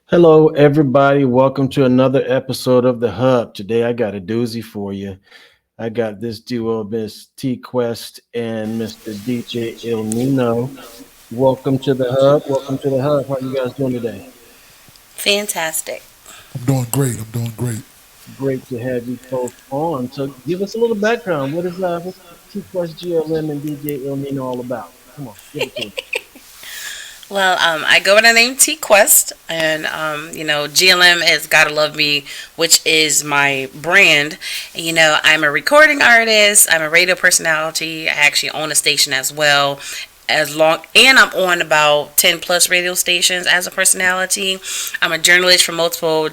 Hello, everybody. Welcome to another episode of The Hub. Today, I got a doozy for you. I got this duo, Miss T Quest and Mr. DJ Ill Nino. Welcome to The Hub. Welcome to The Hub. How you guys doing today? Fantastic. I'm doing great. I'm doing great. Great to have you both on. So, give us a little background. What's T Quest, GLM, and DJ Ill Nino all about? Come on, give it to us. Well, I go by the name T Quest, and GLM is Gotta Love Me, which is my brand. I'm a recording artist. I'm a radio personality. I actually own a station as well. And I'm on about 10 plus radio stations as a personality. I'm a journalist for multiple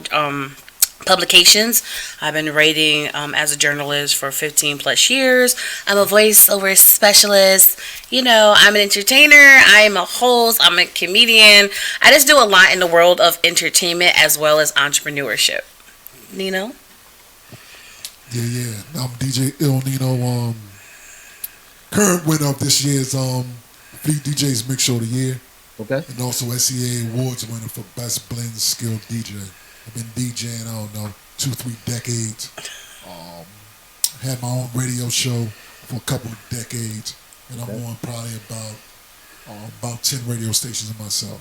publications. I've been writing as a journalist for 15 plus years. I'm a voiceover specialist. I'm an entertainer. I'm a host. I'm a comedian. I just do a lot in the world of entertainment as well as entrepreneurship. Nino? Yeah. I'm DJ Ill Nino. Current winner of this year's Fleet DJ's Mix Show of the Year, Okay. and also SEA Awards winner for Best Blend Skilled DJ. I've been DJing, I don't know, 2-3 decades. Um, had my own radio show for a couple of decades, and I'm Okay. on probably about 10 radio stations myself.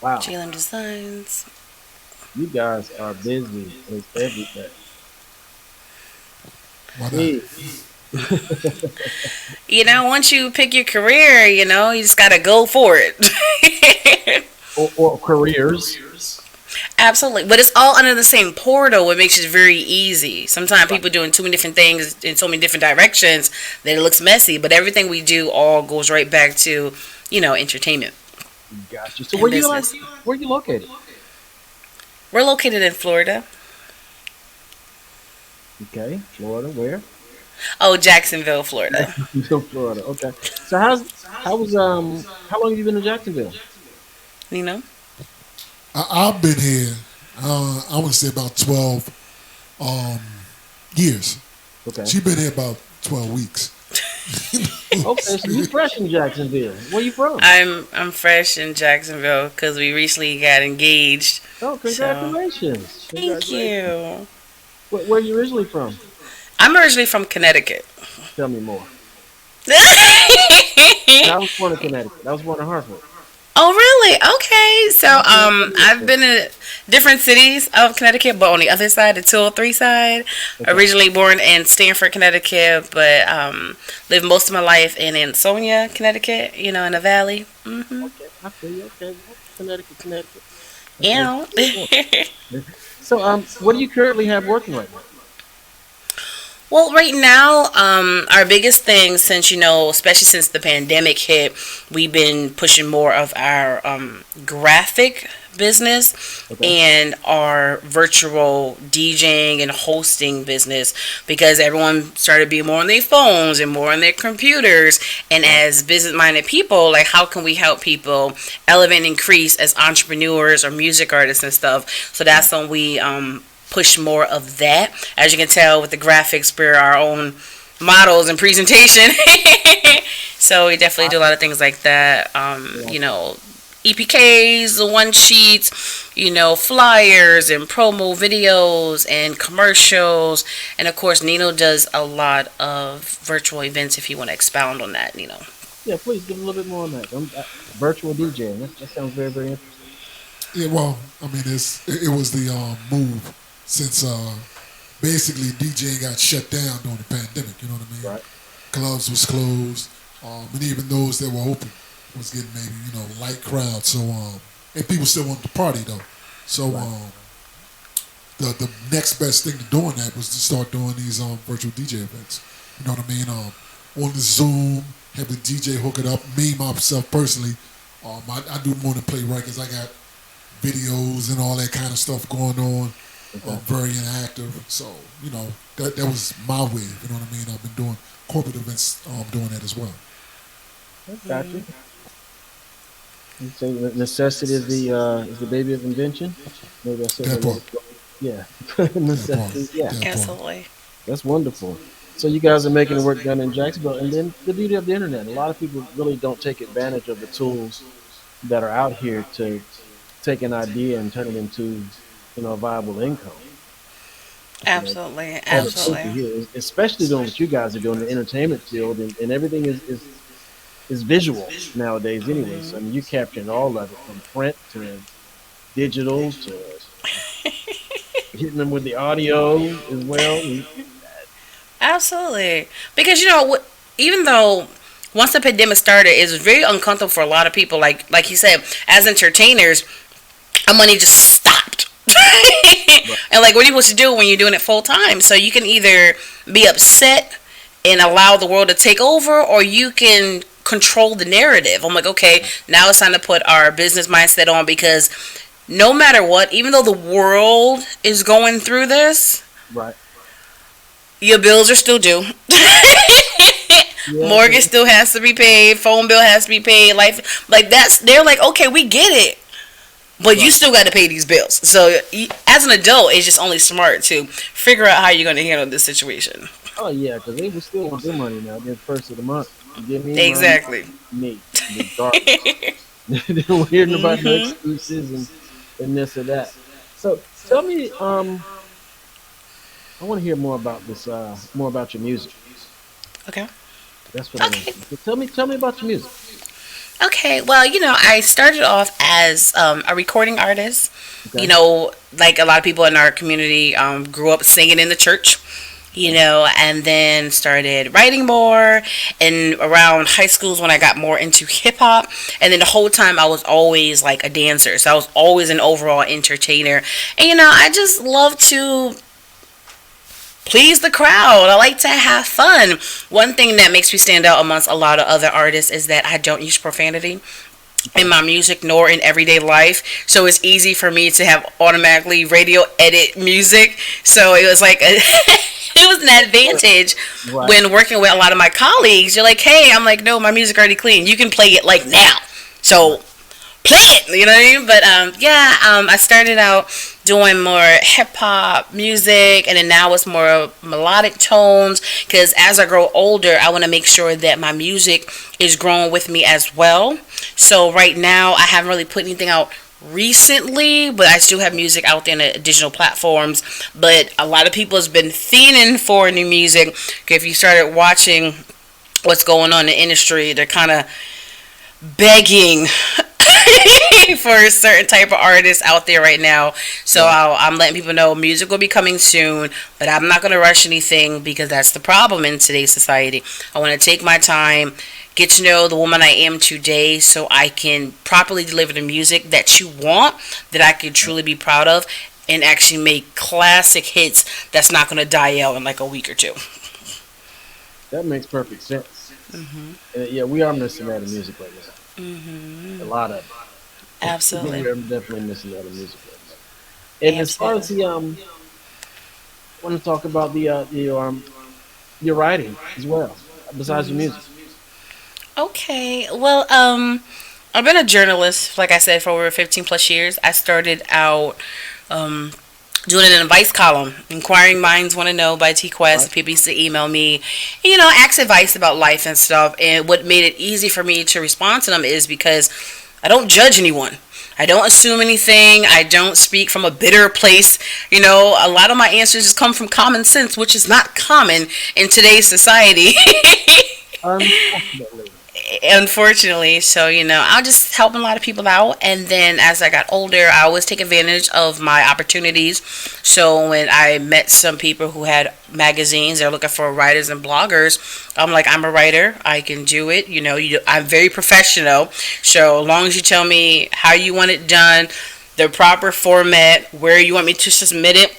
Wow. GLM Designs. You guys are busy with everything. Why not? Hey. Once you pick your career, you just gotta go for it. or careers. Absolutely, but it's all under the same portal, what makes it very easy. Sometimes people doing too many different things in so many different directions that it looks messy. But everything we do all goes right back to, entertainment Gotcha. So and business. where you located? We're located in Florida. Okay, Florida. Where? Oh, Jacksonville, Florida. Jacksonville, Florida. Okay. So how long have you been in Jacksonville? You know, I've been here, I want to say about 12 um, years. Okay. She's been here about 12 weeks. Okay. So you fresh in Jacksonville? Where you from? I'm fresh in Jacksonville because we recently got engaged. Oh, So congratulations! thank Congratulations. you. Where are you originally from? I'm originally from Connecticut. Tell me more. I Oh, was born in Connecticut. I was born in Hartford. really? Okay. So, I've Okay. been in different cities of Connecticut, but on the other side, the 203 side. Okay. Originally born in Stamford, Connecticut, but lived most of my life in Ansonia, Connecticut. In the valley. Okay. I feel you. Okay. Connecticut. Okay. Yeah. So what do you currently have working right now? Well, right now, our biggest thing since, especially since the pandemic hit, we've been pushing more of our graphic business Okay. and our virtual DJing and hosting business because everyone started being more on their phones and more on their computers. And Right. as business minded people, like, how can we help people elevate and increase as entrepreneurs or music artists and stuff? So that's when we push more of that. As you can tell with the graphics, we're our own models and presentation. So we definitely do a lot of things like that. Yeah. EPKs, the one sheets, flyers and promo videos and commercials. And of course, Nino does a lot of virtual events if you want to expound on that, Nino. Yeah. Please give a little bit more on that. Virtual DJing. That sounds very very interesting. Yeah, well, I mean, it was the move since basically DJing got shut down during the pandemic. You know what I mean? Right. Clubs was closed, and even those that were open was getting maybe light crowd. So and people still wanted to party though. So Right. the next best thing to doing that was to start doing these virtual DJ events. You know what I mean? On the Zoom, have the DJ hook it up. Me myself personally, I do more than play records. I got videos and all that kind of stuff going on. Okay. Very interactive. So that was my wave. You know what I mean? I've been doing corporate events, doing that as well. I got you. You say the necessity is the baby of invention. Maybe I said that That a little. part. Yeah. That part. Necessity. Yeah. That part. Absolutely. That's wonderful. So you guys are making the work done in Jacksonville, and then the beauty of the internet. A lot of people really don't take advantage of the tools that are out here to take an idea and turn it into, a viable income. You know, Absolutely, all the tools are absolutely. here, especially doing what you guys are doing in the entertainment field, and everything is visual nowadays. Anyway, so I mean, you're capturing all of it from print to digital to hitting them with the audio as well. Absolutely. Because even though once the pandemic started, it was very uncomfortable for a lot of people. Like you said, as entertainers, our money just stopped. And like, what are you supposed to do when you're doing it full time? So you can either be upset and allow the world to take over, or you can control the narrative. I'm like, okay, now it's time to put our business mindset on, because no matter what, even though the world is going through this, Right. your bills are still due. Yeah. Mortgage still has to be paid. Phone bill has to be paid. Life, like that's, they're like, okay, we get it, but you Right. still got to pay these bills. So as an adult, it's just only smart to figure out how you're going to handle this situation. Oh yeah, because they will still want their money now. They're first of the month. Give me my Exactly. me, regardless. They don't hear about no Mhm. excuses and this or that. So tell me, I want to hear more about this, more about your music. Okay. That's what I want Okay. to do. So tell me about your music. Okay. Well, I started off as a recording artist. Okay. Like a lot of people in our community grew up singing in the church. And then started writing more. And around high school is when I got more into hip hop. And then the whole time I was always like a dancer. So I was always an overall entertainer. And, I just love to please the crowd. I like to have fun. One thing that makes me stand out amongst a lot of other artists is that I don't use profanity in Okay. my music nor in everyday life. So it's easy for me to have automatically radio edit music. So it was like it was an advantage Right. when working with a lot of my colleagues. You're like, hey, I'm like, no, my music already clean. You can play it like now. So play it. You know what I mean? But yeah, I started out doing more hip hop music, and then now it's more melodic tones. Because as I grow older, I want to make sure that my music is growing with me as well. So right now, I haven't really put anything out recently, but I still have music out there in the digital platforms. But a lot of people has been fiending for new music. If you started watching what's going on in the industry, they're kind of begging for a certain type of artists out there right now. So Right. I'm letting people know music will be coming soon, but I'm not going to rush anything, because that's the problem in today's society. I want to take my time, get to know the woman I am today, so I can properly deliver the music that you want, that I can truly be proud of, and actually make classic hits that's not going to die out in like a week or two. That makes perfect sense. Hmm. Yeah, we are missing out of music right now. A Hmm. lot of it. Absolutely. We are definitely missing out of music right now. And as far as Absolutely. I want to talk about your writing as well, besides your Hmm. music. Okay. Well, I've been a journalist, like I said, for over 15 plus years. I started out um, doing an advice column. Inquiring Minds Want to Know by T Right. Quest. People used to email me, ask advice about life and stuff. And what made it easy for me to respond to them is because I don't judge anyone. I don't assume anything. I don't speak from a bitter place. A lot of my answers just come from common sense, which is not common in today's society. Unfortunately. Unfortunately. So I'll just help a lot of people out. And then as I got older, I always take advantage of my opportunities. So when I met some people who had magazines, they're looking for writers and bloggers, I'm like, I'm a writer, I can do it. I'm very professional. So as long as you tell me how you want it done, the proper format, where you want me to submit it,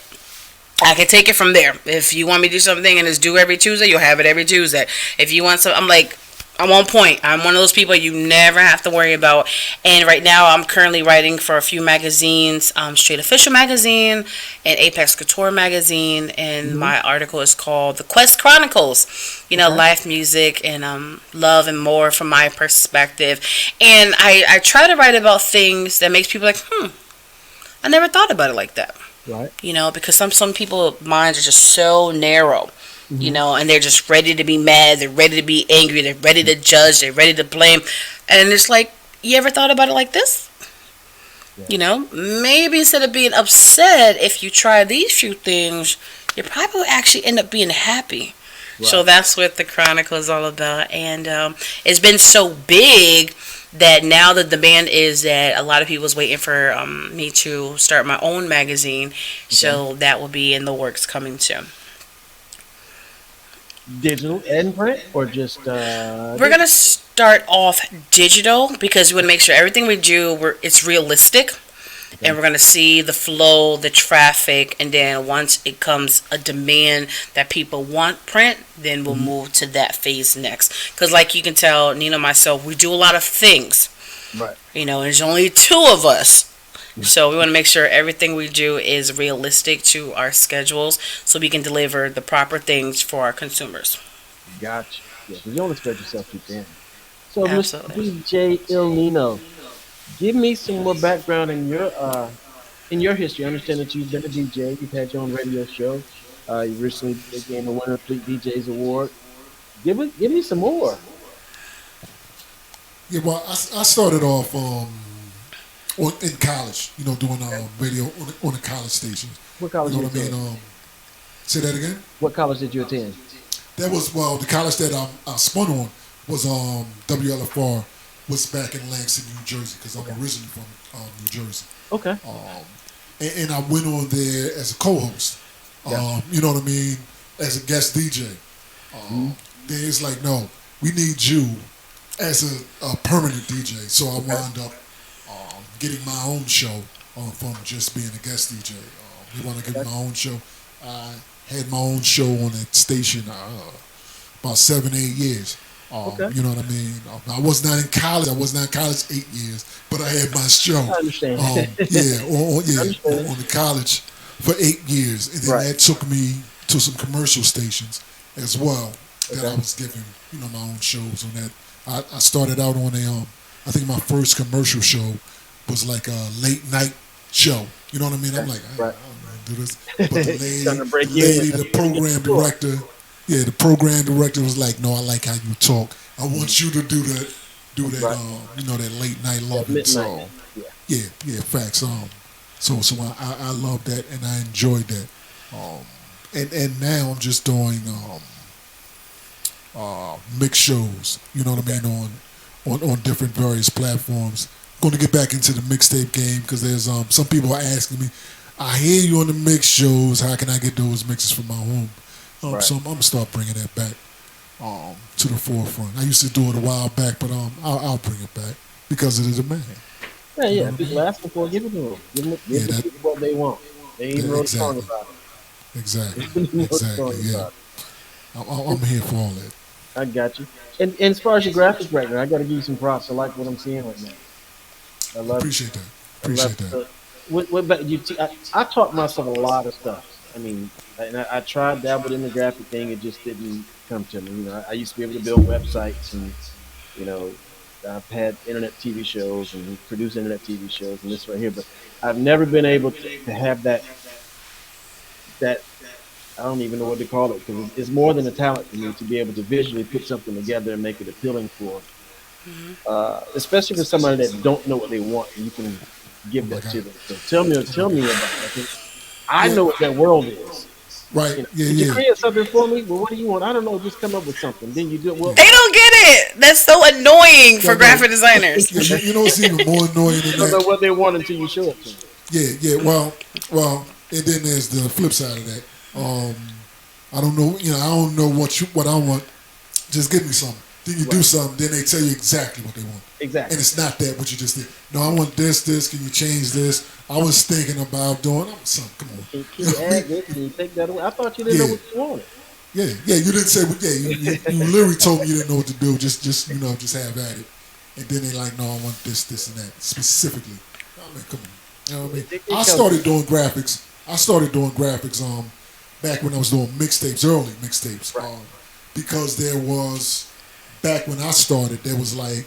I can take it from there. If you want me to do something and it's due every Tuesday, you'll have it every Tuesday. If you want some, I'm like, I'm on point. I'm one of those people you never have to worry about. And right now, I'm currently writing for a few magazines, Straight Official Magazine and Apex Couture Magazine. And Hmm. my article is called The Quest Chronicles. Okay. Life, music, and love and more from my perspective. And I try to write about things that makes people like, I never thought about it like that. Right. Because some people minds are just so narrow. Hmm. And they're just ready to be mad, they're ready to be angry, they're ready to judge, they're ready to blame. And it's like, you ever thought about it like this? Yeah. Maybe instead of being upset, if you try these few things, you probably will actually end up being happy. So Right. that's what the Chronicle is all about. And it's been so big that now the demand is that a lot of people's waiting for me to start my own magazine. Okay. So that will be in the works coming soon. Digital and print, or just We're gonna start off digital because we want to make sure everything we do it's realistic, and okay. we're gonna see the flow, the traffic, and then once it comes a demand that people want print, then we'll Hmm. move to that phase next. Because like you can tell, Nina and myself, we do a lot of things. Right. There's only two of us. So we want to make sure everything we do is realistic to our schedules so we can deliver the proper things for our consumers. Gotcha. Yeah, because you only spread yourself too thin. So, Mr. Absolutely. DJ Ill Nino, give me some more background in your history. I understand that you've been a DJ. You've had your own radio show. You recently became a winner of Fleet DJ's Award. Give me some more. Yeah, well, I started off in college, doing Okay. radio on the college stations. What You college know did what I you mean? attend? Say that again. What college did you attend? That was well, the college that I spun on was WLFR, was back in Langston, New Jersey, because I'm Okay. originally from New Jersey. Okay. Um, and I went on there as a co-host. Gotcha. You know what I mean? As a guest DJ. Mhm. Then it's like, no, we need you as a permanent DJ. So I Okay. wound up getting my own show from just being a guest DJ. We want to give me Okay. my own show. I had my own show on that station about 7, 8 years. Okay. You know what I mean? I was not in college. I was not in college 8 years, but I had my show. I understand. Yeah, I understand. on the college for 8 years, and then Right. that took me to some commercial stations as well. That I Okay. was giving, my own shows on that. I started out on I think my first commercial show was like a late night show. You know what I mean? I'm Okay. like, Right. I don't know, do this. But Trying to break in. the program Sure. director, yeah, the program director was like, no, I like how you talk. I want you to do that, Right. that late night That loving. midnight. So Yeah. yeah, facts. So I love that and I enjoyed that. And now I'm just doing mixed shows. You know what I Okay. mean on different various platforms. Going to get back into the mixtape game because there's some people are asking me. I hear you on the mix shows. How can I get those mixes from my home? Right. So I'm gonna start bringing that back to the forefront. I used to do it a while back, but I'll bring it back because of the demand. Yeah, You know yeah. what I People mean? asking for it, give it to them. Yeah, Give the people what they want. They even wrote a song exactly, about exactly, it. They even wrote a exactly. song Yeah, about I'm it. here for all that. I got you. And as far as your graphics right now, I got to give you some props. I like what I'm seeing right now. I love it. Appreciate that. I love Appreciate that. it. What about you? I taught myself a lot of stuff. I mean, I tried dabbled in the graphic thing. It just didn't come to me. I used to be able to build websites, and you know, I've had internet TV shows and produce internet TV shows and this right here, but I've never been able to have that. I don't even know what to call it because it's more than a talent for me to be able to visually put something together and make it appealing for, especially for somebody that don't know what they want. And you can Oh give my that to God. them. So tell me about it. 'Cause I Yeah. know what that world is. Right. Yeah. Could you Yeah. create something for me? Well, what do you want? I don't know. Just come up with something. Then you do it. Well, They don't get it. That's so annoying for No. No. graphic designers. Yeah. You know what's even more annoying you than don't know that? what they want until you show it to them. Yeah. Yeah. Well. And then there's the flip side of that. I don't know. I don't know what I want. Just give me something. Then you do Right. something. Then they tell you exactly what they want. And Exactly. it's not that what you just did. No, I want this. Can you change this? I was thinking about doing. Son, come on. Can you add this? Can you take that away? I thought you didn't know Yeah. what you wanted. Yeah. You didn't say. Yeah. You literally told me you didn't know what to do. Just just have at it. And then they like, no, I want this, and that specifically. I mean, come on. You know what I mean? It I comes. started doing graphics. Back when I was doing mixtapes, early mixtapes. Right. Because there was back when I started, there was like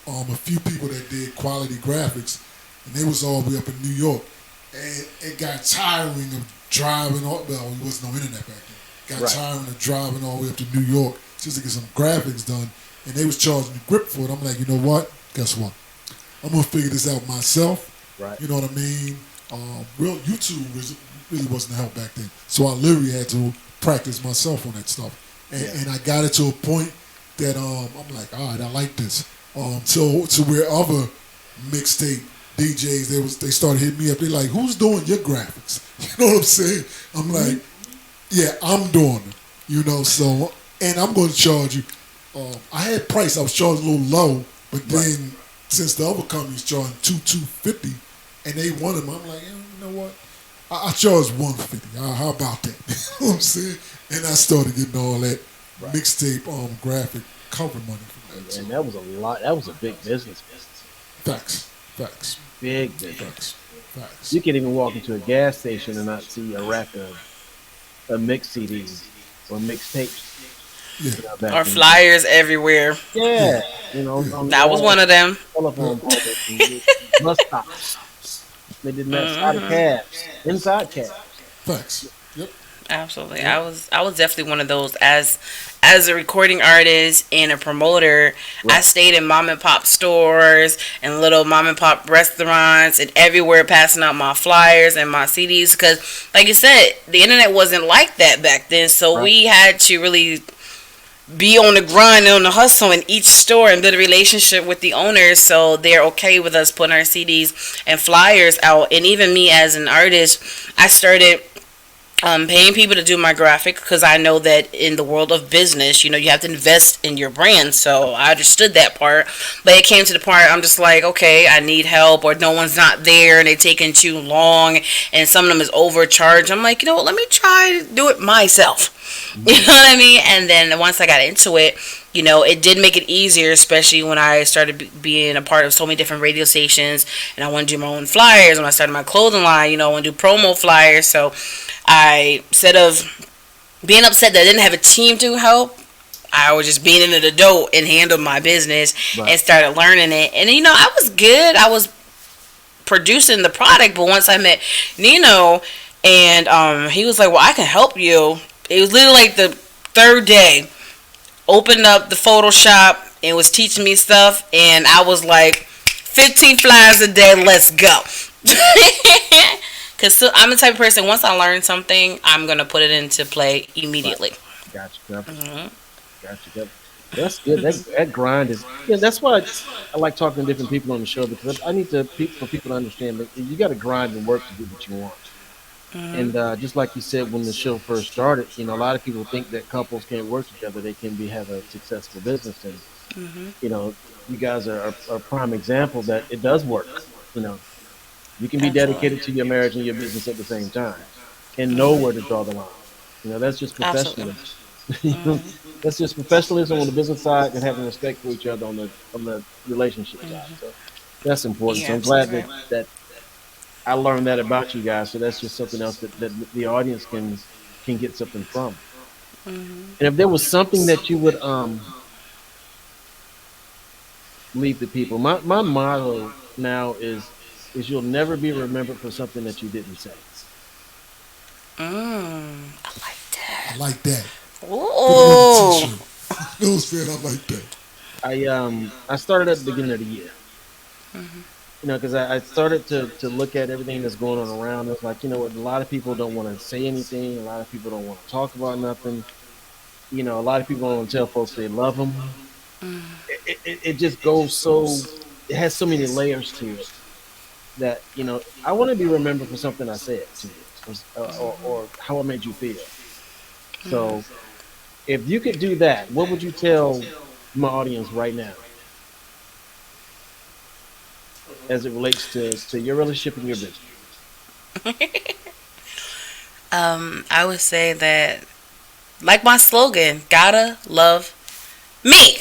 a few people that did quality graphics, and they was all the way up in New York. and it got tiring of driving all. Well, there was no internet back then. Got Right. tiring of driving all the way up to New York just to get some graphics done, and they was charging the grip for it. I'm like, you know what? Guess what? I'm gonna figure this out myself. Right. You know what I mean? Real YouTube really wasn't help back then, so I literally had to practice myself on that stuff, and I got it to a point that I'm like, all right, I like this. So to where other mixtape DJs they started hitting me up. They like, who's doing your graphics? You know what I'm saying? I'm like, yeah, I'm doing it. You know, so and I'm going to charge you. I had price. I was charging a little low, but then since the other companies charging two fifty, and they wanted them, I'm like, you know what? I charge 150. How about that? You know what I'm saying? And I started getting all that mixtape graphic cover money from that. So. And that was a lot. That was a big business. Facts, Big business. facts. You can even walk into a gas station and not see a rack of mix CDs or mixtapes. Yeah, Back Or in flyers everywhere. yeah, on the That was wall, one of them. telephone poles, and bus stops. They did that side of cabs, inside cabs. facts. Yep. Absolutely. I was definitely one of those as a recording artist and a promoter. I Right. stayed in mom and pop stores and little mom and pop restaurants and everywhere passing out my flyers and my CDs cuz like you said, the internet wasn't like that back then. So Right. we had to really be on the grind and on the hustle in each store and build a relationship with the owners so they're okay with us putting our CDs and flyers out. And even me as an artist, I started paying people to do my graphic because I know that in the world of business, you have to invest in your brand. So I understood that part, but it came to the part I'm just like, okay, I need help, or no one's not there and they're taking too long, and some of them is overcharged. I'm like, you know what? Let me try to do it myself. You know what I mean? And then once I got into it, it did make it easier, especially when I started being a part of so many different radio stations, and I want to do my own flyers. When I started my clothing line, I want to do promo flyers. So I, instead of being upset that I didn't have a team to help, I was just being an adult and handled my business Right. and started learning it. And I was good. I was producing the product, but once I met Nino, and he was like, "Well, I can help you." It was literally like the third day. Opened up the Photoshop and was teaching me stuff, and I was like, 15 flyers a day, let's go. Because I'm the type of person, once I learn something, I'm going to put it into play immediately. Gotcha. Gotcha. Hmm. Gotcha. That's good. That grind is. Yeah, that's why I like talking to different people on the show because I need for people to understand that you got to grind and work to do what you want. Hmm. And just like you said when the show first started, a lot of people think that couples can't work together; they can have a successful business. And Hmm. you know, you guys are a prime example that it does work. You know, you can be Absolutely. dedicated to your marriage and your business at the same time, and know Hmm. where to draw the line. That's just Absolutely. professionalism. Hmm. That's just professionalism on the business side and having respect for each other on the relationship side. So that's important. You're So I'm glad absolutely right. that I learned that about you guys. So that's just something else that the audience can get something from. Hmm. And if there was something that you would leave the people, my motto now is you'll never be remembered for something that you didn't say. I like I that. like that. Put it on a Ooh. t-shirt. You know what I'm saying? I like that. I started at the beginning of the year. Because I started to look at everything that's going on around. It's like, what, a lot of people don't want to say anything. A lot of people don't want to talk about nothing. A lot of people don't want to tell folks they love them. It just goes so, it has so many layers to it that, I want to be remembered for something I said to you or how I made you feel. So if you could do that, what would you tell my audience right now as it relates to your relationship and your business? I would say that, like my slogan, gotta love me.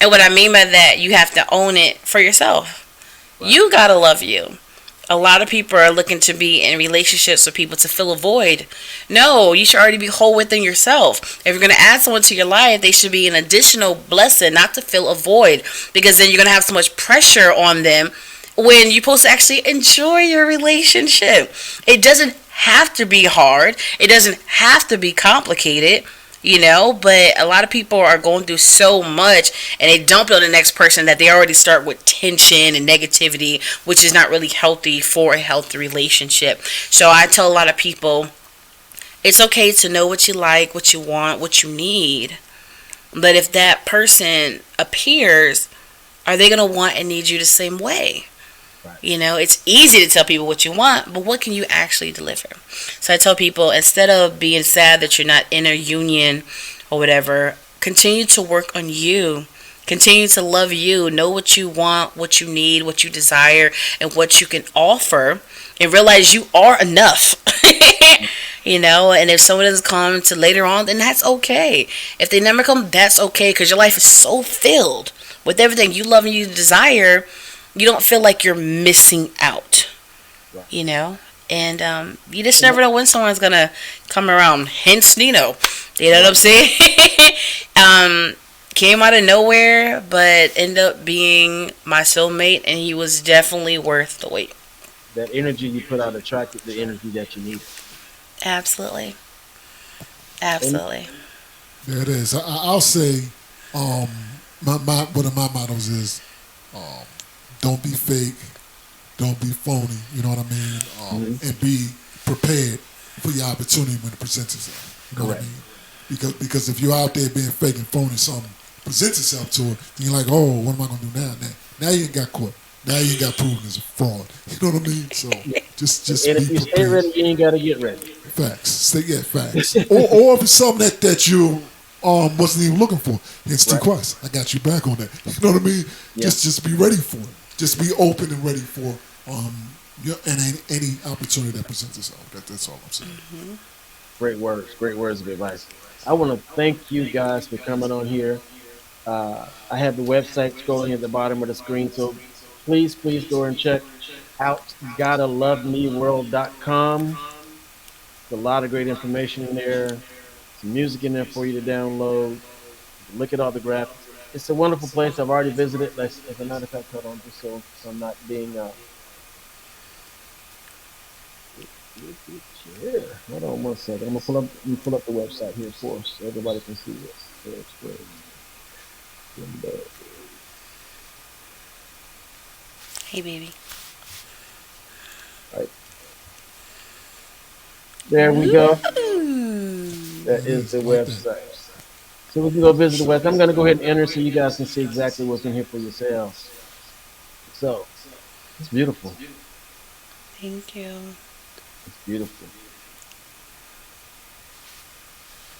And what I mean by that, you have to own it for yourself. Right. You gotta love you. A lot of people are looking to be in relationships with people to fill a void. No, you should already be whole within yourself. If you're going to add someone to your life, they should be an additional blessing, not to fill a void. Because then you're going to have so much pressure on them when you're supposed to actually enjoy your relationship. It doesn't have to be hard. It doesn't have to be complicated, but a lot of people are going through so much and they dump on the next person that they already start with tension and negativity, which is not really healthy for a healthy relationship. So I tell a lot of people it's okay to know what you like, what you want, what you need. But if that person appears, are they going to want and need you the same way? Right. It's easy to tell people what you want, but what can you actually deliver? So I tell people, instead of being sad that you're not in a union or whatever, continue to work on you. Continue to love you. Know what you want, what you need, what you desire, and what you can offer. And realize you are enough. And if someone doesn't come to later on, then that's okay. If they never come, that's okay. Because your life is so filled with everything you love and you desire, you don't feel like you're missing out, Right. And you just never know when someone's gonna come around. Hence Nino, you know what I'm saying? Came out of nowhere, but ended up being my soulmate, and he was definitely worth the wait. That energy you put out attracted the energy that you needed. Absolutely, And absolutely. There it is. I'll say, um, my one of my mottos is, um, don't be fake, don't be phony. You know what I mean? mhm, And be prepared for your opportunity when it presents itself. You know what I correct. mean? Because if you're out there being fake and phony, something presents itself to it, then you're like, oh, what am I gonna do now? Now you ain't got caught. Now you ain't got proven as a fraud. You know what I mean? So Yeah. just And be if you stay prepared. ready, you ain't got to get ready. Facts. Stay get facts. Or if it's something that you wasn't even looking for. It's T Right. Quest. I got you back on that. You know what I mean? Yeah. Just be ready for it. Just be open and ready for and any opportunity that presents itself. That's all I'm saying. Great words. Great words of advice. I want to thank you guys for coming on here. I have the website scrolling at the bottom of the screen. So please go and check out gottalovemeworld.com. There's a lot of great information in there, some music in there for you to download. Look at all the graphics. It's a wonderful place. I've already visited. As a matter of fact, hold on, just so I'm not being yeah. Hold on one second. I'm gonna pull up the website here for us so everybody can see this. So it's great. Hey, baby. Right there we go. Ooh. That There it is the is. I like that. website. So we can go visit the website. I'm gonna go ahead and enter so you guys can see exactly what's in here for yourselves. So it's beautiful. Thank you. It's beautiful.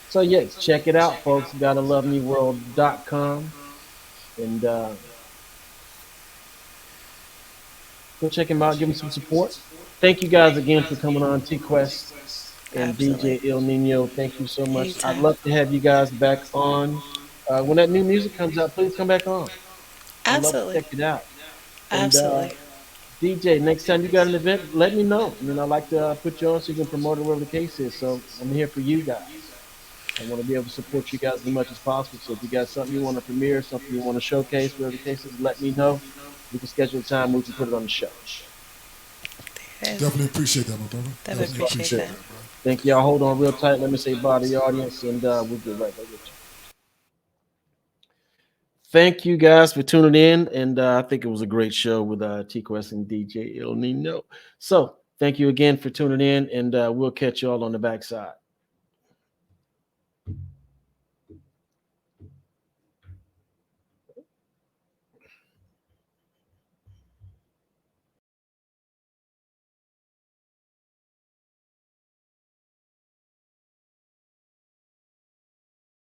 So yes, check it out, folks. GottaLoveMeWorld.com and go check him out. Give him some support. Thank you guys again for coming on, T Quest and DJ Absolutely. Ill Nino. Thank you so much. I'd Anytime. love to have you guys back on. When that new music comes out, please come back on. I'd love to Absolutely. check it out. And Absolutely. DJ, next time you got an event, let me know. I like to put you on so you can promote it wherever the case is. So I'm here for you guys. I want to be able to support you guys as much as possible. So if you got something you want to premiere, something you want to showcase, whatever the case is, let me know. We can schedule a time we can put it on the show. Yes. Definitely appreciate that, my brother. Definitely Definitely appreciate appreciate that. that, bro. Thank y'all. Hold on real tight. Let me say bye to the audience, and we'll get right back with you. Thank you guys for tuning in, and I think it was a great show with T Quest and DJ Il Nino. So thank you again for tuning in, and we'll catch you all on the backside.